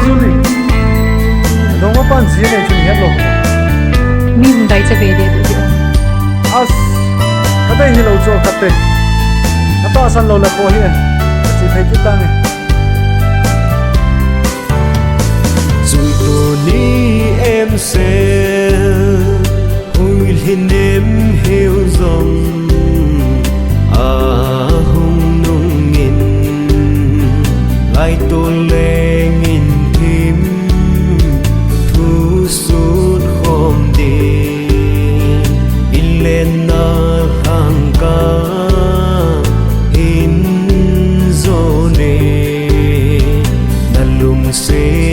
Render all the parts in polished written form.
zuli dong pan zia ne chun het lo mi hun dai che ve de du as kadai hi lo cho kate ata san lo la po hi chi phei ki ta ne rồi tôi ni em sẽ hui lên em hiểu rằng hùng nung nghìn lại tôi lên nghìn thêm thu suốt hôm đi in lên na thang ca in zone na lung se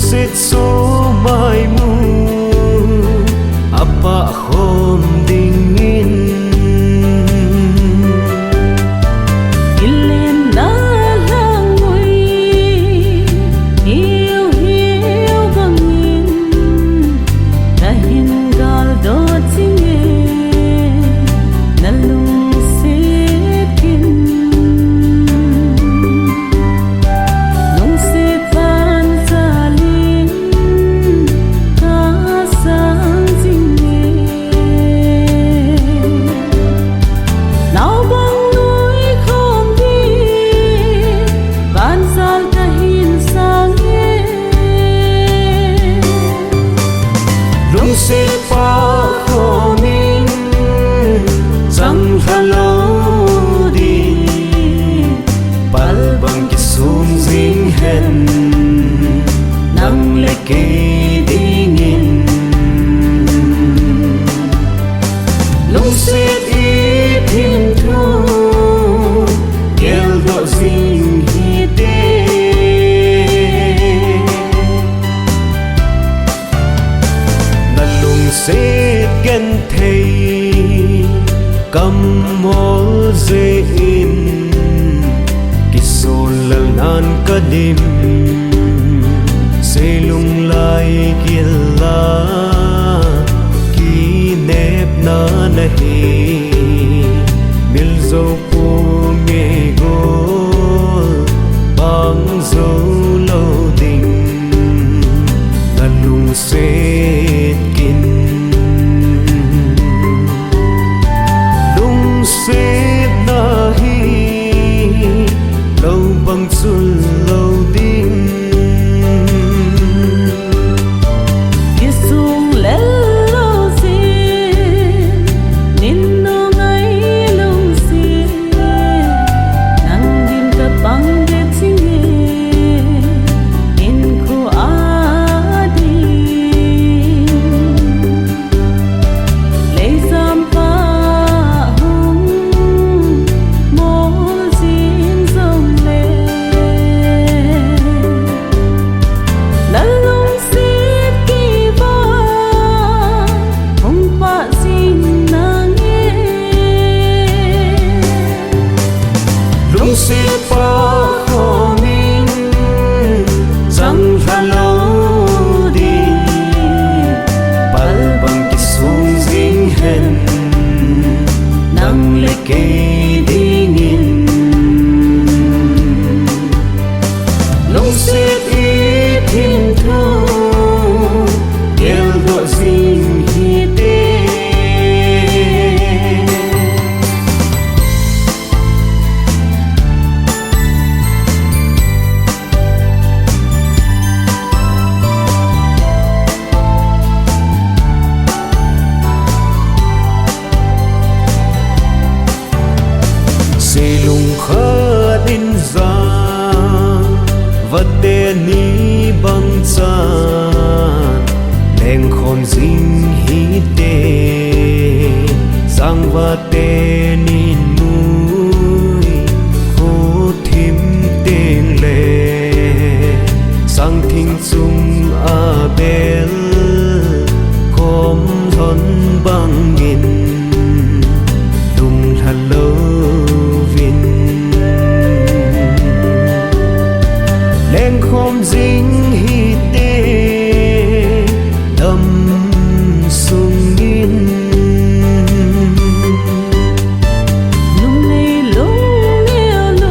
set so mai mu apa khom dingin ilen na lang ngui hiu hiu bangin dahin gal do chinge nalung sekin lung set van se pa khô min rằng hello đi bal bang ki sum zing hen nang le ke dingin lung se i thim thu gel do zing hi te sẽ gần thấy cầm mol dễ in cái số lần nan cả đêm sẽ lung lại kia la kỷ nếp na nahi mil dâu cô nghe gol bang dâu lâu đình là lung sẽ se nahi lâu bằng xuân lâu đinh kia sung lên lâu xin nín nô ngay lung xin nang dim ka bang de chinge in khu adi lấy giam se pa khô min rằng hello đi bal bang ki sum zing hen nang le ke dingin lung se i thim thu gel do zing hi te lung khơ din ra vật đê ni băng chan leng khom ding hi te sang va te nin mui khô thim tên lệ sang thinh chung a bel khom thon băng nghìn lung hello lên khom dính hi tê đâm sung in lung này lung yêu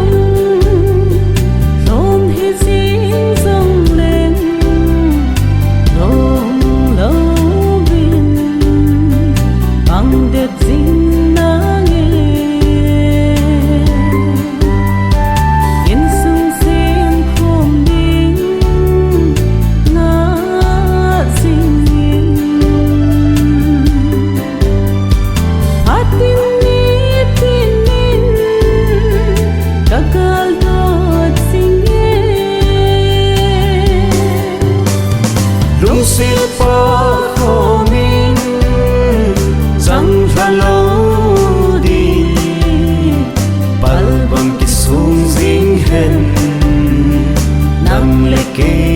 kê